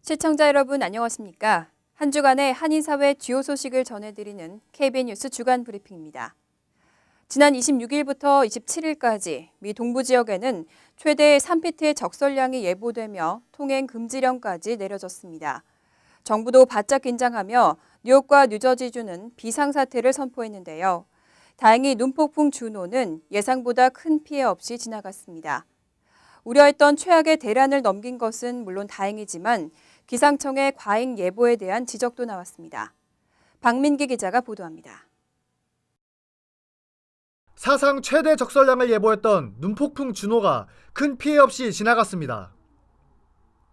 시청자 여러분 안녕하십니까? 한 주간의 한인사회 주요 소식을 전해드리는 KBN 뉴스 주간 브리핑입니다. 지난 26일부터 27일까지 미 동부 지역에는 최대 3피트의 적설량이 예보되며 통행 금지령까지 내려졌습니다. 정부도 바짝 긴장하며 뉴욕과 뉴저지주는 비상사태를 선포했는데요. 다행히 눈폭풍 준호는 예상보다 큰 피해 없이 지나갔습니다. 우려했던 최악의 대란을 넘긴 것은 물론 다행이지만 기상청의 과잉 예보에 대한 지적도 나왔습니다. 박민기 기자가 보도합니다. 사상 최대 적설량을 예보했던 눈폭풍 준호가 큰 피해 없이 지나갔습니다.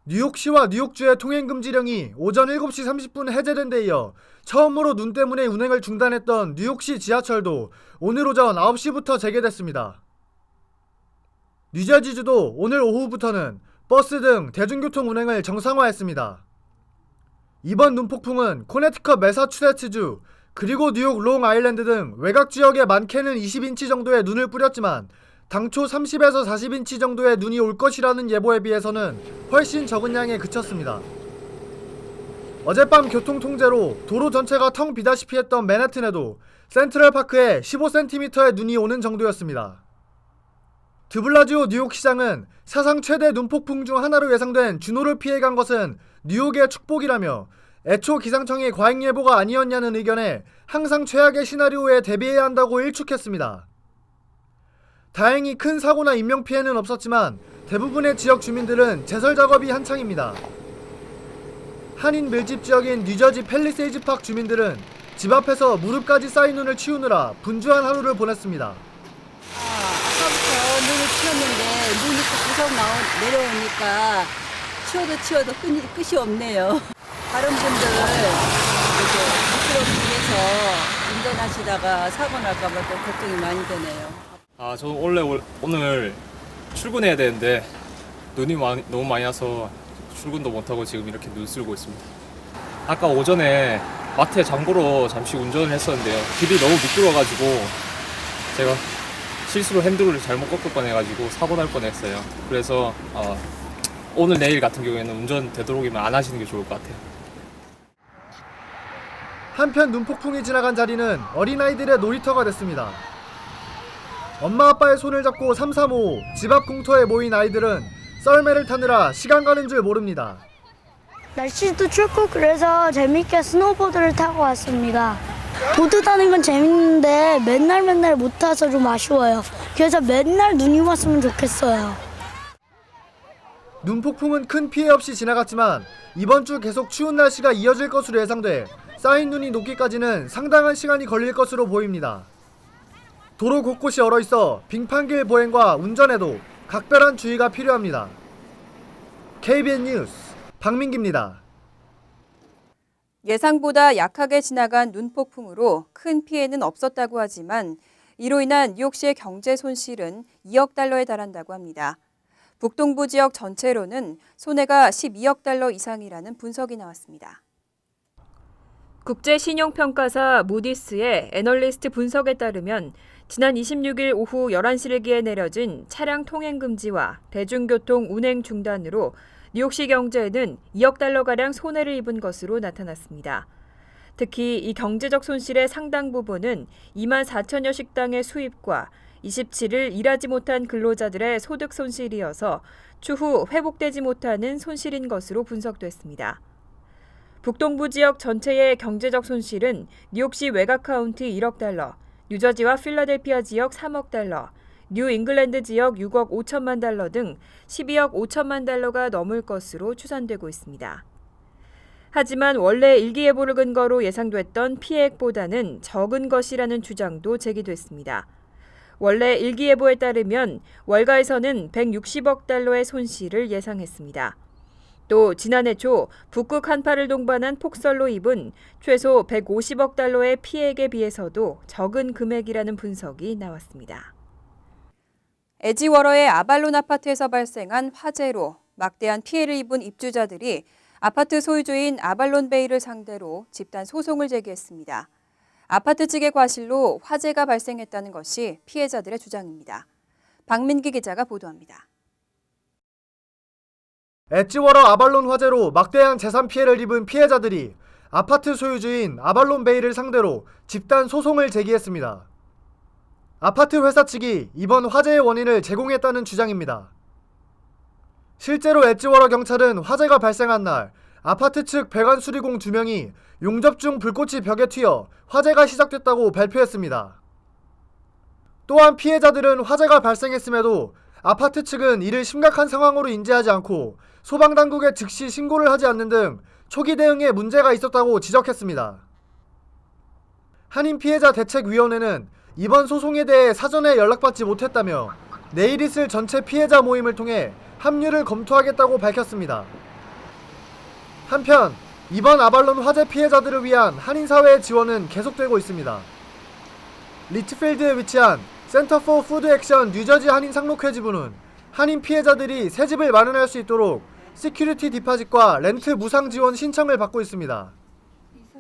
뉴욕시와 뉴욕주의 통행금지령이 오전 7시 30분 해제된 데 이어 처음으로 눈 때문에 운행을 중단했던 뉴욕시 지하철도 오늘 오전 9시부터 재개됐습니다. 뉴저지주도 오늘 오후부터는 버스 등 대중교통 운행을 정상화했습니다. 이번 눈폭풍은 코네티컷 매사추세츠주 그리고 뉴욕 롱아일랜드 등 외곽 지역에 많게는 20인치 정도의 눈을 뿌렸지만 당초 30에서 40인치 정도의 눈이 올 것이라는 예보에 비해서는 훨씬 적은 양에 그쳤습니다. 어젯밤 교통 통제로 도로 전체가 텅 비다시피 했던 맨해튼에도 센트럴파크에 15cm의 눈이 오는 정도였습니다. 드블라지오 뉴욕시장은 사상 최대 눈폭풍 중 하나로 예상된 준호를 피해간 것은 뉴욕의 축복이라며 애초 기상청의 과잉 예보가 아니었냐는 의견에 항상 최악의 시나리오에 대비해야 한다고 일축했습니다. 다행히 큰 사고나 인명피해는 없었지만 대부분의 지역 주민들은 제설 작업이 한창입니다. 한인 밀집 지역인 뉴저지 팰리세이즈 파크 주민들은 집 앞에서 무릎까지 쌓인 눈을 치우느라 분주한 하루를 보냈습니다. 아까부터 눈을 치웠는데 눈이 계속 내려오니까 치워도 끝이 없네요. 다른 분들 이렇게 미끄러기 위해서 운전하시다가 사고 날까 봐 좀 걱정이 많이 되네요. 저는 원래 오늘 출근해야 되는데 눈이 너무 많이 와서 출근도 못하고 지금 이렇게 눈 쓸고 있습니다. 아까 오전에 마트에 장 보러 잠시 운전을 했었는데요. 길이 너무 미끄러워가지고 제가 실수로 핸들을 잘못 꺾을 뻔해가지고 사고 날 뻔했어요. 그래서 오늘 내일 같은 경우에는 운전 되도록이면 안 하시는 게 좋을 것 같아요. 한편 눈폭풍이 지나간 자리는 어린아이들의 놀이터가 됐습니다. 엄마 아빠의 손을 잡고 335 집 앞 공터에 모인 아이들은 썰매를 타느라 시간 가는 줄 모릅니다. 날씨도 춥고 그래서 재밌게 스노보드를 타고 왔습니다. 보드 타는 건 재밌는데 맨날 못 타서 좀 아쉬워요. 그래서 맨날 눈이 왔으면 좋겠어요. 눈폭풍은 큰 피해 없이 지나갔지만 이번 주 계속 추운 날씨가 이어질 것으로 예상돼 쌓인 눈이 녹기까지는 상당한 시간이 걸릴 것으로 보입니다. 도로 곳곳이 얼어있어 빙판길 보행과 운전에도 각별한 주의가 필요합니다. KBN 뉴스 박민기입니다. 예상보다 약하게 지나간 눈폭풍으로 큰 피해는 없었다고 하지만 이로 인한 뉴욕시의 경제 손실은 2억 달러에 달한다고 합니다. 북동부 지역 전체로는 손해가 12억 달러 이상이라는 분석이 나왔습니다. 국제신용평가사 무디스의 애널리스트 분석에 따르면 지난 26일 오후 11시를 내려진 차량 통행 금지와 대중교통 운행 중단으로 뉴욕시 경제에는 2억 달러가량 손해를 입은 것으로 나타났습니다. 특히 이 경제적 손실의 상당 부분은 2만 4천여 식당의 수입과 27일 일하지 못한 근로자들의 소득 손실이어서 추후 회복되지 못하는 손실인 것으로 분석됐습니다. 북동부 지역 전체의 경제적 손실은 뉴욕시 외곽 카운티 1억 달러, 뉴저지와 필라델피아 지역 3억 달러, 뉴 잉글랜드 지역 6억 5천만 달러 등 12억 5천만 달러가 넘을 것으로 추산되고 있습니다. 하지만 원래 일기예보를 근거로 예상됐던 피해액보다는 적은 것이라는 주장도 제기됐습니다. 원래 일기예보에 따르면 월가에서는 160억 달러의 손실을 예상했습니다. 또 지난해 초 북극 한파를 동반한 폭설로 입은 최소 150억 달러의 피해액에 비해서도 적은 금액이라는 분석이 나왔습니다. 에지워러의 아발론 아파트에서 발생한 화재로 막대한 피해를 입은 입주자들이 아파트 소유주인 아발론베이를 상대로 집단 소송을 제기했습니다. 아파트 측의 과실로 화재가 발생했다는 것이 피해자들의 주장입니다. 박민기 기자가 보도합니다. 엣지워러 아발론 화재로 막대한 재산 피해를 입은 피해자들이 아파트 소유주인 아발론 베이를 상대로 집단 소송을 제기했습니다. 아파트 회사 측이 이번 화재의 원인을 제공했다는 주장입니다. 실제로 엣지워러 경찰은 화재가 발생한 날 아파트 측 배관 수리공 2명이 용접 중 불꽃이 벽에 튀어 화재가 시작됐다고 발표했습니다. 또한 피해자들은 화재가 발생했음에도 아파트 측은 이를 심각한 상황으로 인지하지 않고 소방당국에 즉시 신고를 하지 않는 등 초기 대응에 문제가 있었다고 지적했습니다. 한인피해자대책위원회는 이번 소송에 대해 사전에 연락받지 못했다며 내일 있을 전체 피해자 모임을 통해 합류를 검토하겠다고 밝혔습니다. 한편 이번 아발론 화재 피해자들을 위한 한인사회의 지원은 계속되고 있습니다. 리츠필드에 위치한 센터 포 푸드 액션 뉴저지 한인 상록회 지부는 한인 피해자들이 새 집을 마련할 수 있도록 시큐리티 디파짓과 렌트 무상 지원 신청을 받고 있습니다.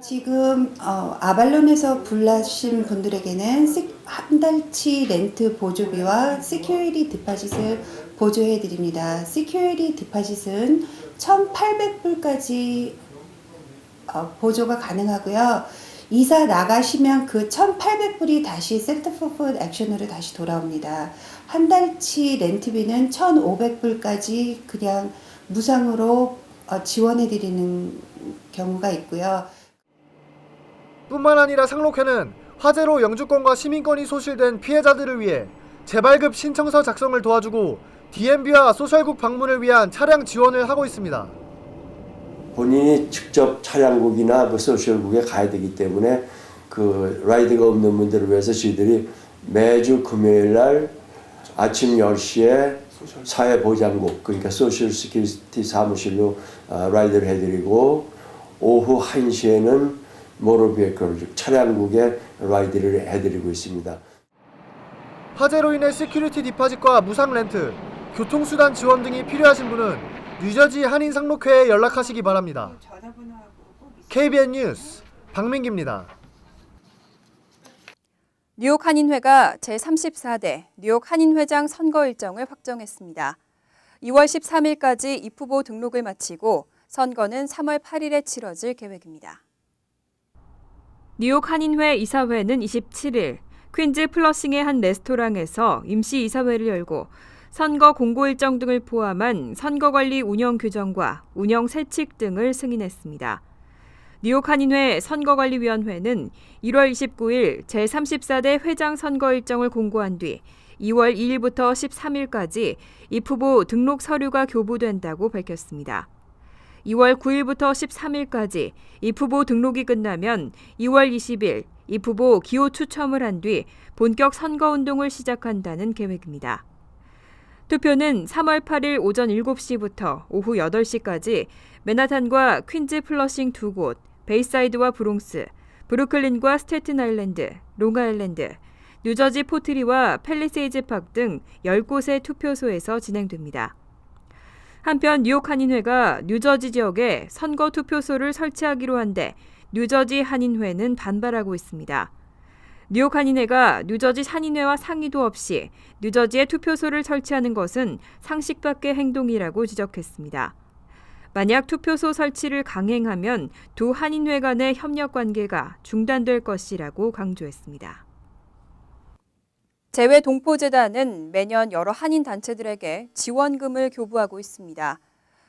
지금 아발론에서 불나신 분들에게는 한 달치 렌트 보조비와 시큐리티 디파짓을 보조해 드립니다. 시큐리티 디파짓은 1,800불까지 보조가 가능하고요. 이사 나가시면 그 1,800불이 다시 센터 포 푸드 액션으로 다시 돌아옵니다. 한 달치 렌트비는 1,500불까지 그냥 무상으로 지원해 드리는 경우가 있고요. 뿐만 아니라 상록회는 화재로 영주권과 시민권이 소실된 피해자들을 위해 재발급 신청서 작성을 도와주고 DMV와 소셜국 방문을 위한 차량 지원을 하고 있습니다. 본인이 직접 차량국이나 그 소셜국에 가야 되기 때문에 그 라이드가 없는 분들을 위해서 저희들이 매주 금요일 날 아침 10시에 사회보장국 그러니까 소셜 시큐리티 사무실로 라이드를 해드리고 오후 1시에는 모터비에이클 즉 차량국에 라이드를 해드리고 있습니다. 화재로 인해 시큐리티 디파짓과 무상 렌트, 교통수단 지원 등이 필요하신 분은 뉴저지 한인 상록회에 연락하시기 바랍니다. KBN 뉴스 박민기입니다. 뉴욕 한인회가 제34대 뉴욕 한인회장 선거 일정을 확정했습니다. 2월 13일까지 입후보 등록을 마치고 선거는 3월 8일에 치러질 계획입니다. 뉴욕 한인회 이사회는 27일 퀸즈 플러싱의 한 레스토랑에서 임시 이사회를 열고 선거 공고 일정 등을 포함한 선거관리 운영 규정과 운영 세칙 등을 승인했습니다. 뉴욕 한인회 선거관리위원회는 1월 29일 제34대 회장 선거 일정을 공고한 뒤 2월 2일부터 13일까지 입후보 등록 서류가 교부된다고 밝혔습니다. 2월 9일부터 13일까지 입후보 등록이 끝나면 2월 20일 입후보 기호 추첨을 한 뒤 본격 선거운동을 시작한다는 계획입니다. 투표는 3월 8일 오전 7시부터 오후 8시까지 맨하탄과 퀸즈 플러싱 2곳, 베이사이드와 브롱스, 브루클린과 스태튼 아일랜드, 롱아일랜드, 뉴저지 포트리와 팰리세이즈 팍 등 10곳의 투표소에서 진행됩니다. 한편 뉴욕 한인회가 뉴저지 지역에 선거 투표소를 설치하기로 한데 뉴저지 한인회는 반발하고 있습니다. 뉴욕 한인회가 뉴저지 한인회와 상의도 없이 뉴저지에 투표소를 설치하는 것은 상식 밖의 행동이라고 지적했습니다. 만약 투표소 설치를 강행하면 두 한인회 간의 협력 관계가 중단될 것이라고 강조했습니다. 재외동포재단은 매년 여러 한인 단체들에게 지원금을 교부하고 있습니다.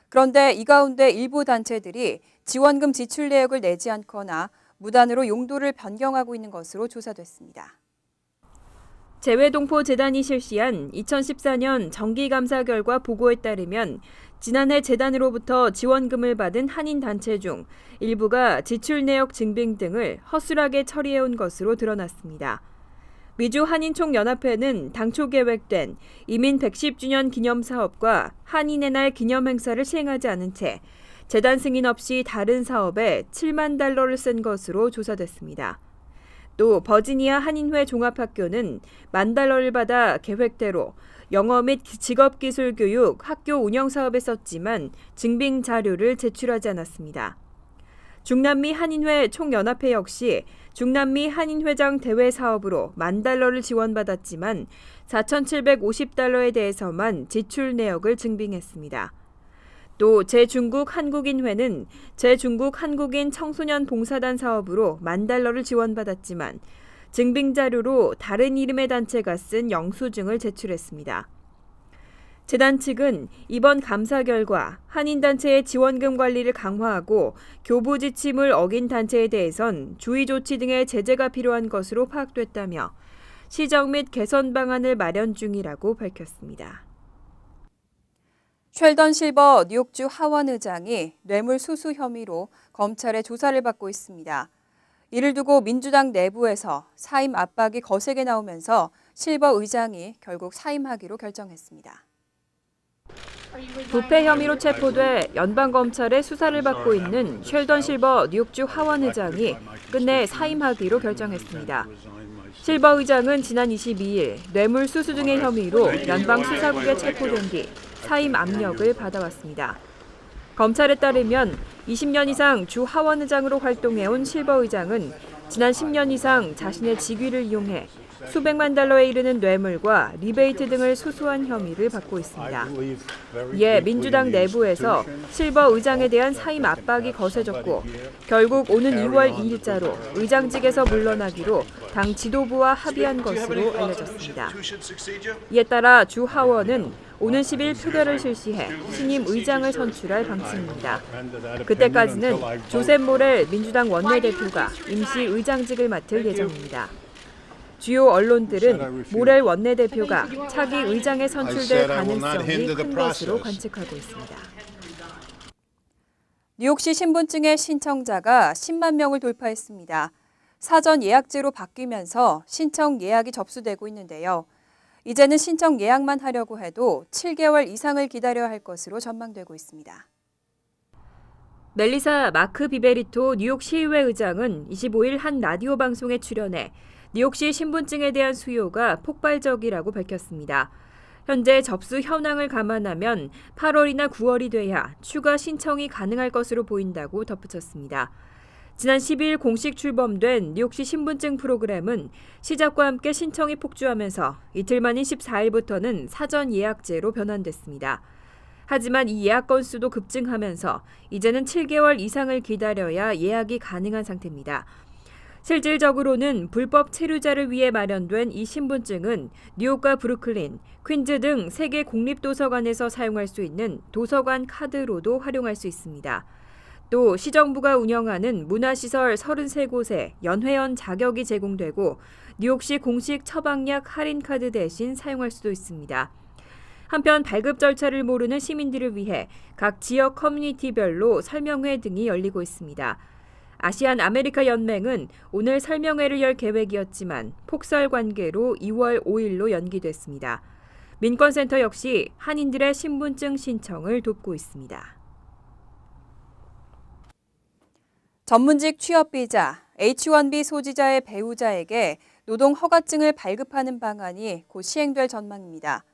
그런데 이 가운데 일부 단체들이 지원금 지출 내역을 내지 않거나 무단으로 용도를 변경하고 있는 것으로 조사됐습니다. 재외동포재단이 실시한 2014년 정기감사 결과 보고에 따르면 지난해 재단으로부터 지원금을 받은 한인 단체 중 일부가 지출 내역 증빙 등을 허술하게 처리해온 것으로 드러났습니다. 미주 한인총연합회는 당초 계획된 이민 110주년 기념사업과 한인의 날 기념행사를 시행하지 않은 채 재단 승인 없이 다른 사업에 $7만 달러를 쓴 것으로 조사됐습니다. 또 버지니아 한인회 종합학교는 $1만 달러를 받아 계획대로 영어 및 직업기술교육 학교 운영사업에 썼지만 증빙 자료를 제출하지 않았습니다. 중남미 한인회 총연합회 역시 중남미 한인회장 대회 사업으로 $1만 달러를 또 제중국 한국인회는 제중국 한국인 청소년 봉사단 사업으로 $10,000를 지원받았지만 증빙 자료로 다른 이름의 단체가 쓴 영수증을 제출했습니다. 재단 측은 이번 감사 결과 한인단체의 지원금 관리를 강화하고 교부 지침을 어긴 단체에 대해선 주의 조치 등의 제재가 필요한 것으로 파악됐다며 시정 및 개선 방안을 마련 중이라고 밝혔습니다. 쉘던 실버 뉴욕주 하원 의장이 뇌물 수수 혐의로 검찰의 조사를 받고 있습니다. 이를 두고 민주당 내부에서 사임 압박이 거세게 나오면서 실버 의장이 결국 사임하기로 결정했습니다. 부패 혐의로 체포돼 연방검찰의 수사를 받고 있는 쉘던 실버 뉴욕주 하원 의장이 끝내 사임하기로 결정했습니다. 실버 의장은 지난 22일 뇌물 수수 등의 혐의로 연방수사국에 체포된 뒤 사임 압력을 받아왔습니다. 검찰에 따르면 20년 이상 주 하원 의장으로 활동해온 실버 의장은 지난 10년 이상 자신의 직위를 이용해 수백만 달러에 이르는 뇌물과 리베이트 등을 수수한 혐의를 받고 있습니다. 이에 민주당 내부에서 실버 의장에 대한 사임 압박이 거세졌고 결국 오는 2월 2일자로 의장직에서 물러나기로 당 지도부와 합의한 것으로 알려졌습니다. 이에 따라 주 하원은 오는 10일 표결을 실시해 신임 의장을 선출할 방침입니다. 그때까지는 조셉 모렐 민주당 원내대표가 임시 의장직을 맡을 예정입니다. 주요 언론들은 모렐 원내대표가 차기 의장에 선출될 가능성이 큰 것으로 관측하고 있습니다. 뉴욕시 신분증의 신청자가 10만 명을 돌파했습니다. 사전 예약제로 바뀌면서 신청 예약이 접수되고 있는데요. 이제는 신청 예약만 하려고 해도 7개월 이상을 기다려야 할 것으로 전망되고 있습니다. 멜리사 마크 비베리토 뉴욕 시의회 의장은 25일 한 라디오 방송에 출연해 뉴욕시 신분증에 대한 수요가 폭발적이라고 밝혔습니다. 현재 접수 현황을 감안하면 8월이나 9월이 돼야 추가 신청이 가능할 것으로 보인다고 덧붙였습니다. 지난 10일 공식 출범된 뉴욕시 신분증 프로그램은 시작과 함께 신청이 폭주하면서 이틀 만인 14일부터는 사전 예약제로 변환됐습니다. 하지만 이 예약 건수도 급증하면서 이제는 7개월 이상을 기다려야 예약이 가능한 상태입니다. 실질적으로는 불법 체류자를 위해 마련된 이 신분증은 뉴욕과 브루클린, 퀸즈 등 3개 공립도서관에서 사용할 수 있는 도서관 카드로도 활용할 수 있습니다. 또 시정부가 운영하는 문화시설 33곳에 연회원 자격이 제공되고 뉴욕시 공식 처방약 할인카드 대신 사용할 수도 있습니다. 한편 발급 절차를 모르는 시민들을 위해 각 지역 커뮤니티별로 설명회 등이 열리고 있습니다. 아시안 아메리카 연맹은 오늘 설명회를 열 계획이었지만 폭설 관계로 2월 5일로 연기됐습니다. 민권센터 역시 한인들의 신분증 신청을 돕고 있습니다. 전문직 취업비자, H-1B 소지자의 배우자에게 노동 허가증을 발급하는 방안이 곧 시행될 전망입니다.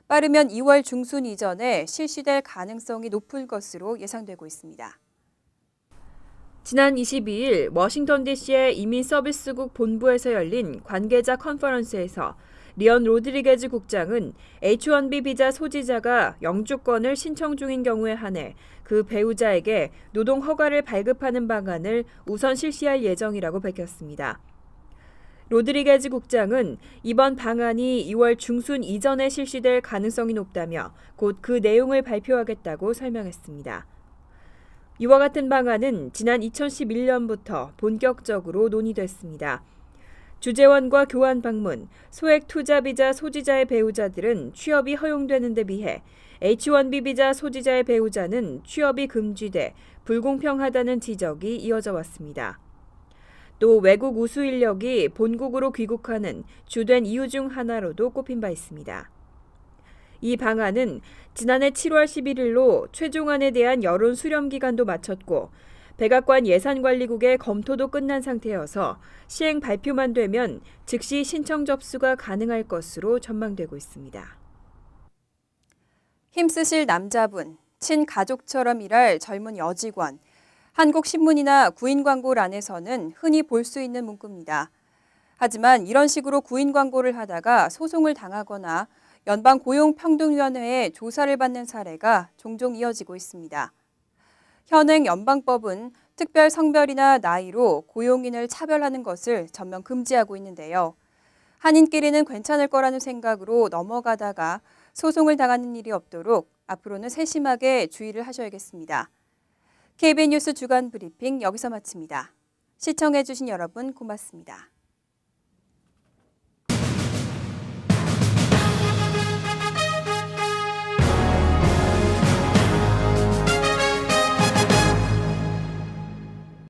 빠르면 2월 중순 이전에 실시될 가능성이 높을 것으로 예상되고 있습니다. 지난 22일 워싱턴 DC의 이민서비스국 본부에서 열린 관계자 컨퍼런스에서 리언 로드리게즈 국장은 H-1B 비자 소지자가 영주권을 신청 중인 경우에 한해 그 배우자에게 노동 허가를 발급하는 방안을 우선 실시할 예정이라고 밝혔습니다. 로드리게즈 국장은 이번 방안이 2월 중순 이전에 실시될 가능성이 높다며 곧 그 내용을 발표하겠다고 설명했습니다. 이와 같은 방안은 지난 2011년부터 본격적으로 논의됐습니다. 주재원과 교환 방문, 소액 투자 비자 소지자의 배우자들은 취업이 허용되는 데 비해 H-1B 비자 소지자의 배우자는 취업이 금지돼 불공평하다는 지적이 이어져 왔습니다. 또 외국 우수 인력이 본국으로 귀국하는 주된 이유 중 하나로도 꼽힌 바 있습니다. 이 방안은 지난해 7월 11일로 최종안에 대한 여론 수렴 기간도 마쳤고 백악관 예산관리국의 검토도 끝난 상태여서 시행 발표만 되면 즉시 신청 접수가 가능할 것으로 전망되고 있습니다. 힘쓰실 남자분, 친가족처럼 일할 젊은 여직원, 한국신문이나 구인 광고란에서는 흔히 볼 수 있는 문구입니다. 하지만 이런 식으로 구인 광고를 하다가 소송을 당하거나 연방고용평등위원회에 조사를 받는 사례가 종종 이어지고 있습니다. 현행 연방법은 특별 성별이나 나이로 고용인을 차별하는 것을 전면 금지하고 있는데요. 한인끼리는 괜찮을 거라는 생각으로 넘어가다가 소송을 당하는 일이 없도록 앞으로는 세심하게 주의를 하셔야겠습니다. KBN 뉴스 주간 브리핑 여기서 마칩니다. 시청해주신 여러분 고맙습니다.